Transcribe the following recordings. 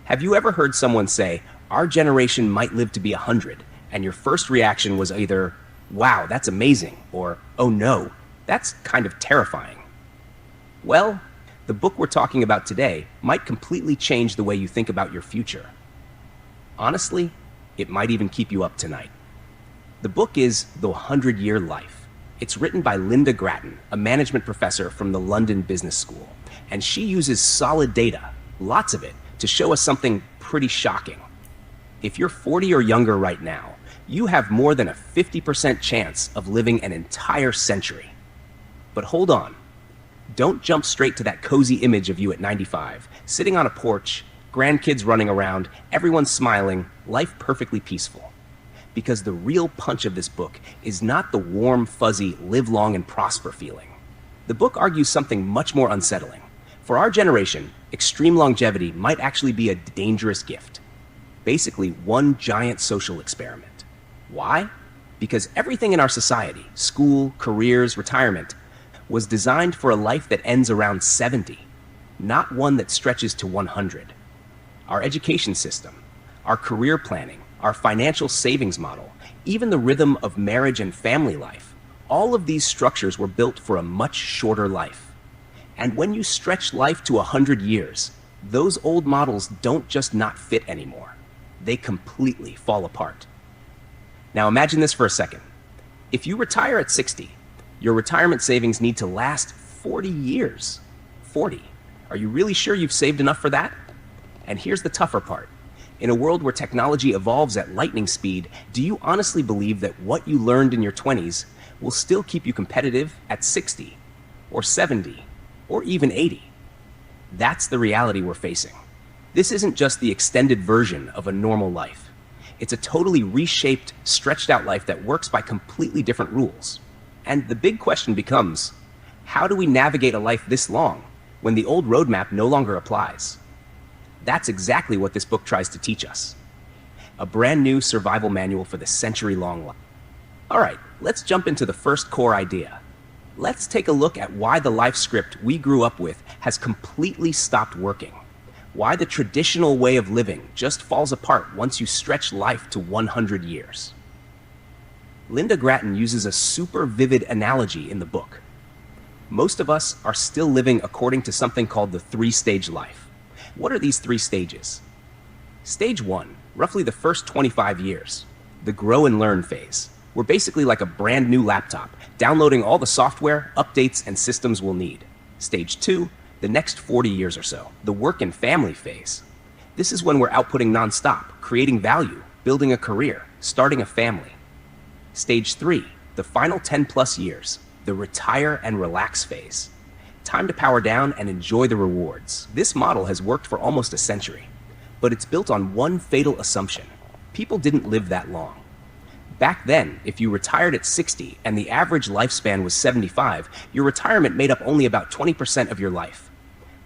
Have you ever heard someone say, our generation might live to be 100, and your first reaction was either, wow, that's amazing, or, oh no, that's kind of terrifying? Well, the book we're talking about today might completely change the way you think about your future. Honestly, it might even keep you up tonight. The book is The 100-Year Life. It's written by Lynda Gratton, a management professor from the London Business School, and she uses solid data, lots of it, to show us something pretty shocking. If you're 40 or younger right now, you have more than a 50% chance of living an entire century. But hold on. Don't jump straight to that cozy image of you at 95, sitting on a porch, grandkids running around, everyone smiling, life perfectly peaceful. Because the real punch of this book is not the warm, fuzzy, live long and prosper feeling. The book argues something much more unsettling. For our generation, extreme longevity might actually be a dangerous gift. Basically, one giant social experiment. Why? Because everything in our society, school, careers, retirement, was designed for a life that ends around 70, not one that stretches to 100. Our education system, our career planning, our financial savings model, even the rhythm of marriage and family life, all of these structures were built for a much shorter life. And when you stretch life to 100 years, those old models don't just not fit anymore. They completely fall apart. Now imagine this for a second. If you retire at 60, your retirement savings need to last 40 years. 40. Are you really sure you've saved enough for that? And here's the tougher part. In a world where technology evolves at lightning speed, do you honestly believe that what you learned in your 20s will still keep you competitive at 60 or 70 or even 80? That's the reality we're facing. This isn't just the extended version of a normal life. It's a totally reshaped, stretched out life that works by completely different rules. And the big question becomes, how do we navigate a life this long when the old roadmap no longer applies? That's exactly what this book tries to teach us. A brand new survival manual for the century-long life. All right, let's jump into the first core idea. Let's take a look at why the life script we grew up with has completely stopped working. Why the traditional way of living just falls apart once you stretch life to 100 years. Lynda Gratton uses a super vivid analogy in the book. Most of us are still living according to something called the three-stage life. What are these three stages? Stage 1, roughly the first 25 years, the grow and learn phase. We're basically like a brand new laptop, downloading all the software, updates, and systems we'll need. Stage 2, the next 40 years or so, the work and family phase. This is when we're outputting nonstop, creating value, building a career, starting a family. Stage 3, the final 10 plus years, the retire and relax phase. Time to power down and enjoy the rewards. This model has worked for almost a century, but it's built on one fatal assumption. People didn't live that long. Back then, if you retired at 60 and the average lifespan was 75, your retirement made up only about 20% of your life.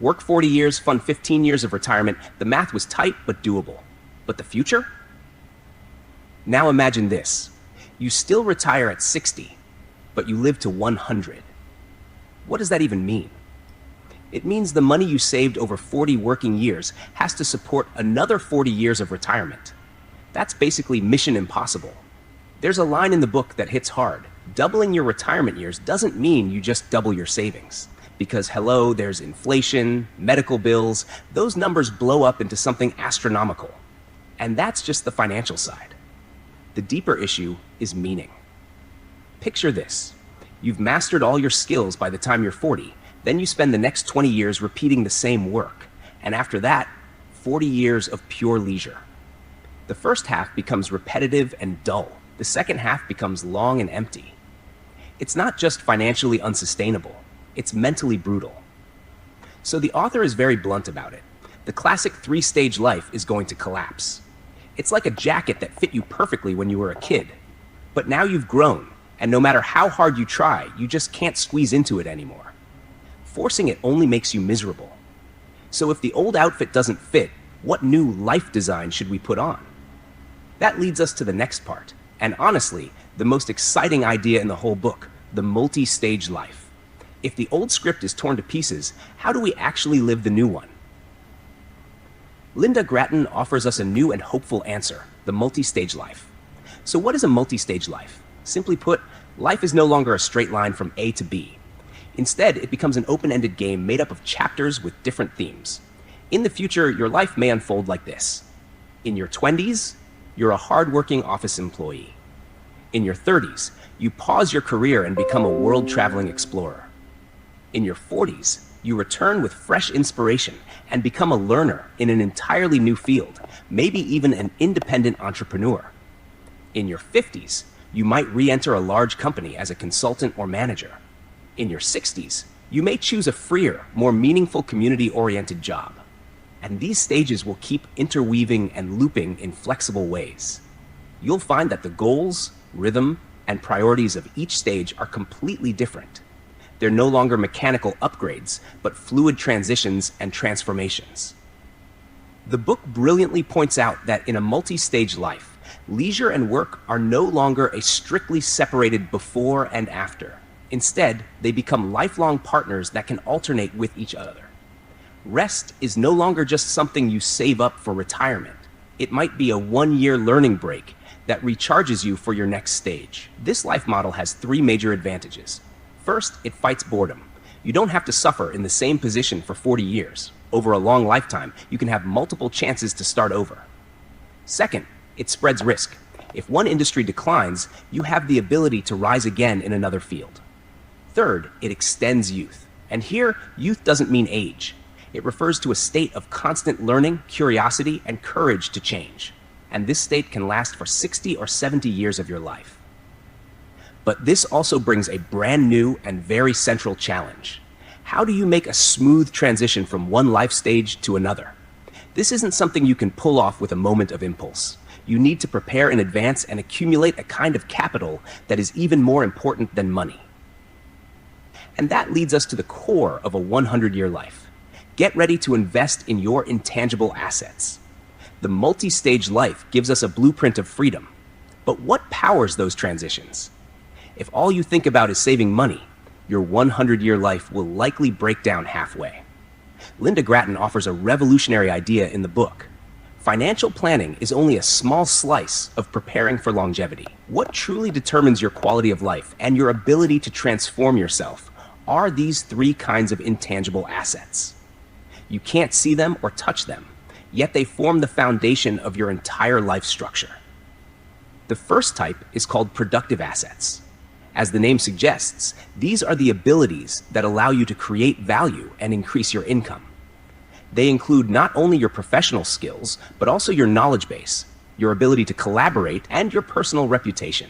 Work 40 years, fund 15 years of retirement, the math was tight but doable. But the future? Now imagine this. You still retire at 60, but you live to 100. What does that even mean? It means the money you saved over 40 working years has to support another 40 years of retirement. That's basically mission impossible. There's a line in the book that hits hard. Doubling your retirement years doesn't mean you just double your savings. Because hello, there's inflation, medical bills, those numbers blow up into something astronomical. And that's just the financial side. The deeper issue is meaning. Picture this. You've mastered all your skills by the time you're 40, then you spend the next 20 years repeating the same work. And after that, 40 years of pure leisure. The first half becomes repetitive and dull. The second half becomes long and empty. It's not just financially unsustainable, it's mentally brutal. So the author is very blunt about it. The classic three-stage life is going to collapse. It's like a jacket that fit you perfectly when you were a kid. But now you've grown, and no matter how hard you try, you just can't squeeze into it anymore. Forcing it only makes you miserable. So if the old outfit doesn't fit, what new life design should we put on? That leads us to the next part, and honestly, the most exciting idea in the whole book, the multi-stage life. If the old script is torn to pieces, how do we actually live the new one? Lynda Gratton offers us a new and hopeful answer: the multi-stage life. So what is a multi-stage life? Simply put, life is no longer a straight line from A to B. Instead, it becomes an open-ended game made up of chapters with different themes. In the future, your life may unfold like this. In your 20s, you're a hard-working office employee. In your 30s, you pause your career and become a world-traveling explorer. In your 40s, you return with fresh inspiration and become a learner in an entirely new field, maybe even an independent entrepreneur. In your 50s, you might re-enter a large company as a consultant or manager. In your 60s, you may choose a freer, more meaningful community-oriented job. And these stages will keep interweaving and looping in flexible ways. You'll find that the goals, rhythm, and priorities of each stage are completely different. They're no longer mechanical upgrades, but fluid transitions and transformations. The book brilliantly points out that in a multi-stage life, leisure and work are no longer a strictly separated before and after. Instead, they become lifelong partners that can alternate with each other. Rest is no longer just something you save up for retirement. It might be a one-year learning break that recharges you for your next stage. This life model has three major advantages. First, it fights boredom. You don't have to suffer in the same position for 40 years. Over a long lifetime, you can have multiple chances to start over. Second, it spreads risk. If one industry declines, you have the ability to rise again in another field. Third, it extends youth. And here, youth doesn't mean age. It refers to a state of constant learning, curiosity, and courage to change. And this state can last for 60 or 70 years of your life. But this also brings a brand new and very central challenge. How do you make a smooth transition from one life stage to another? This isn't something you can pull off with a moment of impulse. You need to prepare in advance and accumulate a kind of capital that is even more important than money. And that leads us to the core of a 100-year life. Get ready to invest in your intangible assets. The multi-stage life gives us a blueprint of freedom. But what powers those transitions? If all you think about is saving money, your 100-year life will likely break down halfway. Lynda Gratton offers a revolutionary idea in the book. Financial planning is only a small slice of preparing for longevity. What truly determines your quality of life and your ability to transform yourself are these three kinds of intangible assets. You can't see them or touch them, yet they form the foundation of your entire life structure. The first type is called productive assets. As the name suggests, these are the abilities that allow you to create value and increase your income. They include not only your professional skills, but also your knowledge base, your ability to collaborate, and your personal reputation.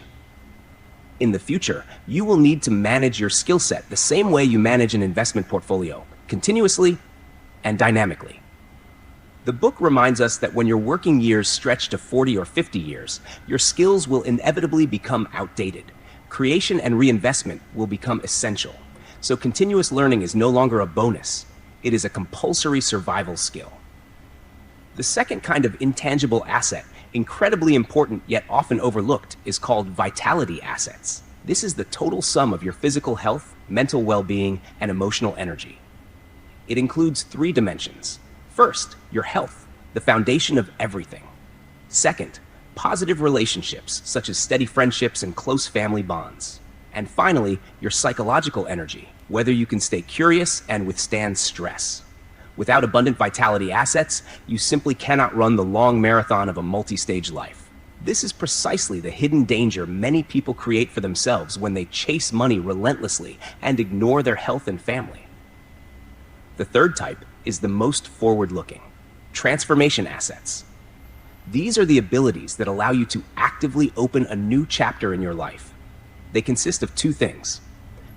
In the future, you will need to manage your skill set the same way you manage an investment portfolio, continuously and dynamically. The book reminds us that when your working years stretch to 40 or 50 years, your skills will inevitably become outdated. Creation and reinvestment will become essential. So continuous learning is no longer a bonus. It is a compulsory survival skill. The second kind of intangible asset, incredibly important yet often overlooked, is called vitality assets. This is the total sum of your physical health, mental well-being, and emotional energy. It includes three dimensions. First, your health, the foundation of everything. Second, positive relationships, such as steady friendships and close family bonds. And finally, your psychological energy, whether you can stay curious and withstand stress. Without abundant vitality assets, you simply cannot run the long marathon of a multi-stage life. This is precisely the hidden danger many people create for themselves when they chase money relentlessly and ignore their health and family. The third type is the most forward-looking: transformation assets. These are the abilities that allow you to actively open a new chapter in your life. They consist of two things.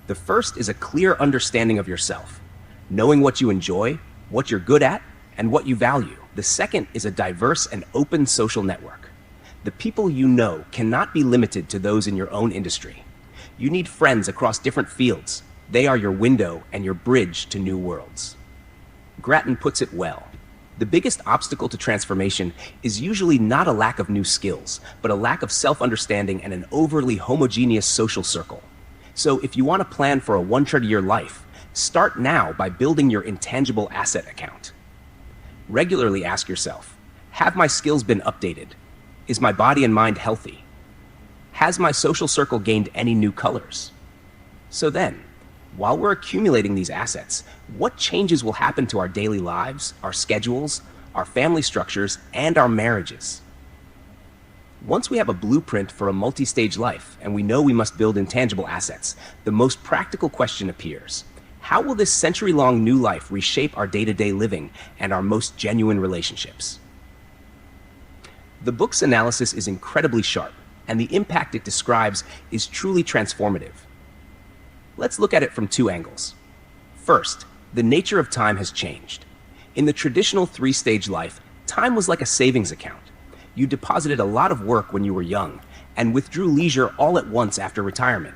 The first is a clear understanding of yourself, knowing what you enjoy, what you're good at, and what you value. The second is a diverse and open social network. The people you know cannot be limited to those in your own industry. You need friends across different fields. They are your window and your bridge to new worlds. Gratton puts it well. The biggest obstacle to transformation is usually not a lack of new skills, but a lack of self-understanding and an overly homogeneous social circle. So if you want to plan for a 100-year life, start now by building your intangible asset account. Regularly ask yourself, have my skills been updated? Is my body and mind healthy? Has my social circle gained any new colors? So then, while we're accumulating these assets, what changes will happen to our daily lives, our schedules, our family structures, and our marriages? Once we have a blueprint for a multi-stage life and we know we must build intangible assets, the most practical question appears. How will this century-long new life reshape our day-to-day living and our most genuine relationships? The book's analysis is incredibly sharp, and the impact it describes is truly transformative. Let's look at it from two angles. First, the nature of time has changed. In the traditional three-stage life, time was like a savings account. You deposited a lot of work when you were young and withdrew leisure all at once after retirement.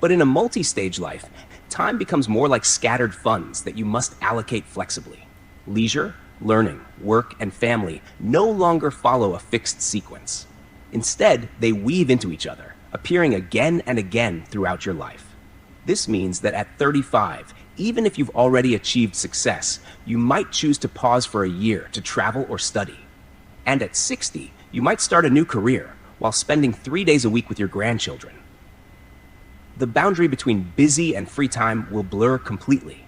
But in a multi-stage life, time becomes more like scattered funds that you must allocate flexibly. Leisure, learning, work, and family no longer follow a fixed sequence. Instead, they weave into each other, appearing again and again throughout your life. This means that at 35, even if you've already achieved success, you might choose to pause for a year to travel or study. And at 60, you might start a new career while spending 3 days a week with your grandchildren. The boundary between busy and free time will blur completely.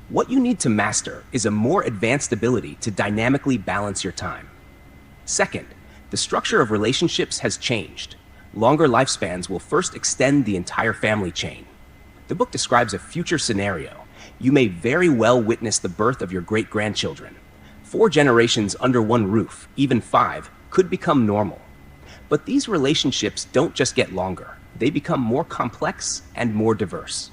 What you need to master is a more advanced ability to dynamically balance your time. Second, the structure of relationships has changed. Longer lifespans will first extend the entire family chain. The book describes a future scenario. You may very well witness the birth of your great-grandchildren. 4 generations under one roof, even 5, could become normal. But these relationships don't just get longer. They become more complex and more diverse.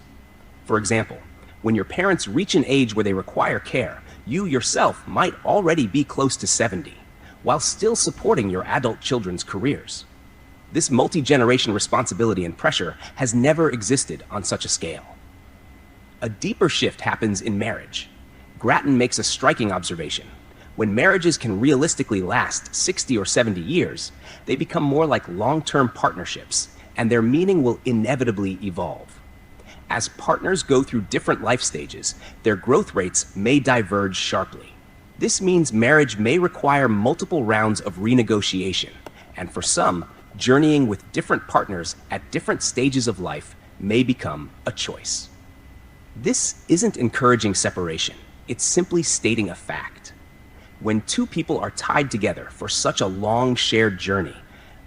For example, when your parents reach an age where they require care, you yourself might already be close to 70, while still supporting your adult children's careers. This multi-generation responsibility and pressure has never existed on such a scale. A deeper shift happens in marriage. Gratton makes a striking observation. When marriages can realistically last 60 or 70 years, they become more like long-term partnerships, and their meaning will inevitably evolve. As partners go through different life stages, their growth rates may diverge sharply. This means marriage may require multiple rounds of renegotiation, and for some, journeying with different partners at different stages of life may become a choice. This isn't encouraging separation, it's simply stating a fact. When two people are tied together for such a long shared journey,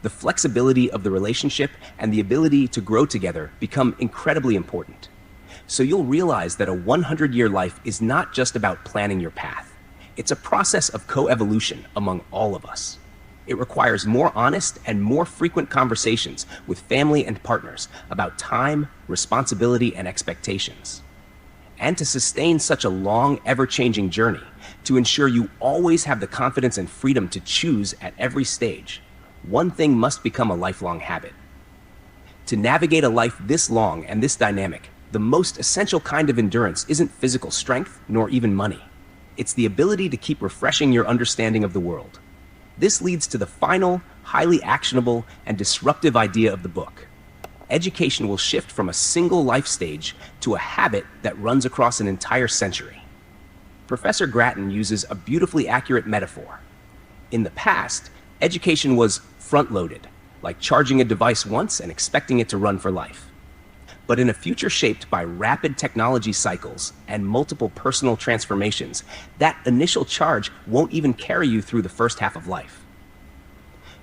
the flexibility of the relationship and the ability to grow together become incredibly important. So you'll realize that a 100-year life is not just about planning your path. It's a process of co-evolution among all of us. It requires more honest and more frequent conversations with family and partners about time, responsibility, and expectations. And to sustain such a long, ever-changing journey, to ensure you always have the confidence and freedom to choose at every stage, one thing must become a lifelong habit. To navigate a life this long and this dynamic, the most essential kind of endurance isn't physical strength nor even money. It's the ability to keep refreshing your understanding of the world. This leads to the final, highly actionable, and disruptive idea of the book. Education will shift from a single life stage to a habit that runs across an entire century. Professor Gratton uses a beautifully accurate metaphor. In the past, education was front-loaded, like charging a device once and expecting it to run for life. But in a future shaped by rapid technology cycles and multiple personal transformations, that initial charge won't even carry you through the first half of life.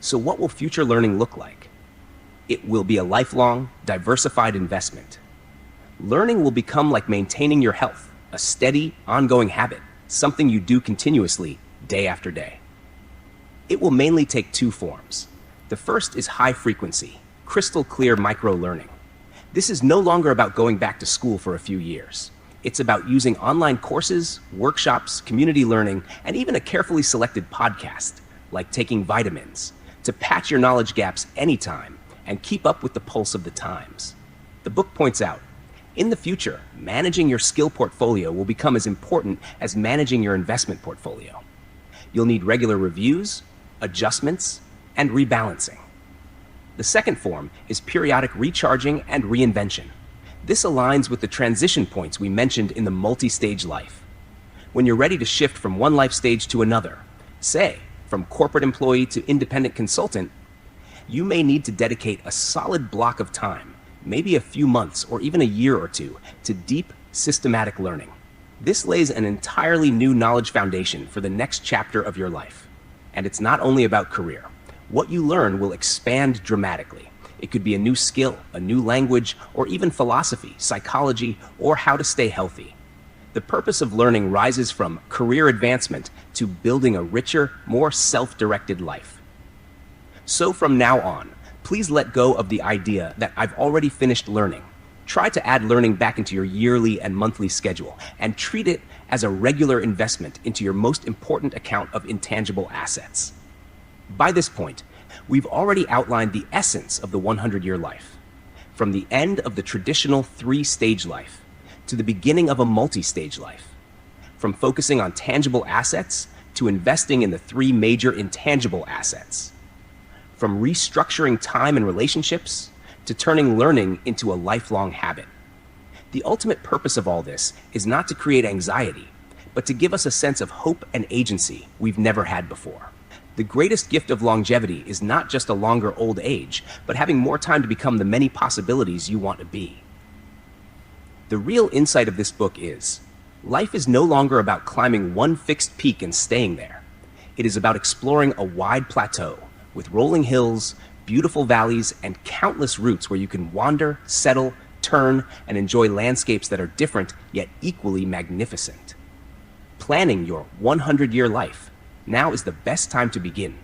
So what will future learning look like? It will be a lifelong, diversified investment. Learning will become like maintaining your health, a steady, ongoing habit, something you do continuously, day after day. It will mainly take 2 forms. The first is high-frequency, crystal-clear micro-learning. This is no longer about going back to school for a few years. It's about using online courses, workshops, community learning, and even a carefully selected podcast, like taking vitamins, to patch your knowledge gaps anytime and keep up with the pulse of the times. The book points out, in the future, managing your skill portfolio will become as important as managing your investment portfolio. You'll need regular reviews, adjustments, and rebalancing. The second form is periodic recharging and reinvention. This aligns with the transition points we mentioned in the multi-stage life. When you're ready to shift from one life stage to another, say, from corporate employee to independent consultant, you may need to dedicate a solid block of time, maybe a few months or even a year or two, to deep, systematic learning. This lays an entirely new knowledge foundation for the next chapter of your life. And it's not only about career. What you learn will expand dramatically. It could be a new skill, a new language, or even philosophy, psychology, or how to stay healthy. The purpose of learning rises from career advancement to building a richer, more self-directed life. So from now on, please let go of the idea that I've already finished learning. Try to add learning back into your yearly and monthly schedule and treat it as a regular investment into your most important account of intangible assets. By this point, we've already outlined the essence of the 100-year life. From the end of the traditional 3-stage life to the beginning of a multi-stage life. From focusing on tangible assets to investing in the 3 major intangible assets. From restructuring time and relationships to turning learning into a lifelong habit. The ultimate purpose of all this is not to create anxiety, but to give us a sense of hope and agency we've never had before. The greatest gift of longevity is not just a longer old age, but having more time to become the many possibilities you want to be. The real insight of this book is, life is no longer about climbing one fixed peak and staying there. It is about exploring a wide plateau with rolling hills, beautiful valleys, and countless routes where you can wander, settle, turn, and enjoy landscapes that are different yet equally magnificent. Planning your 100-year life, now is the best time to begin.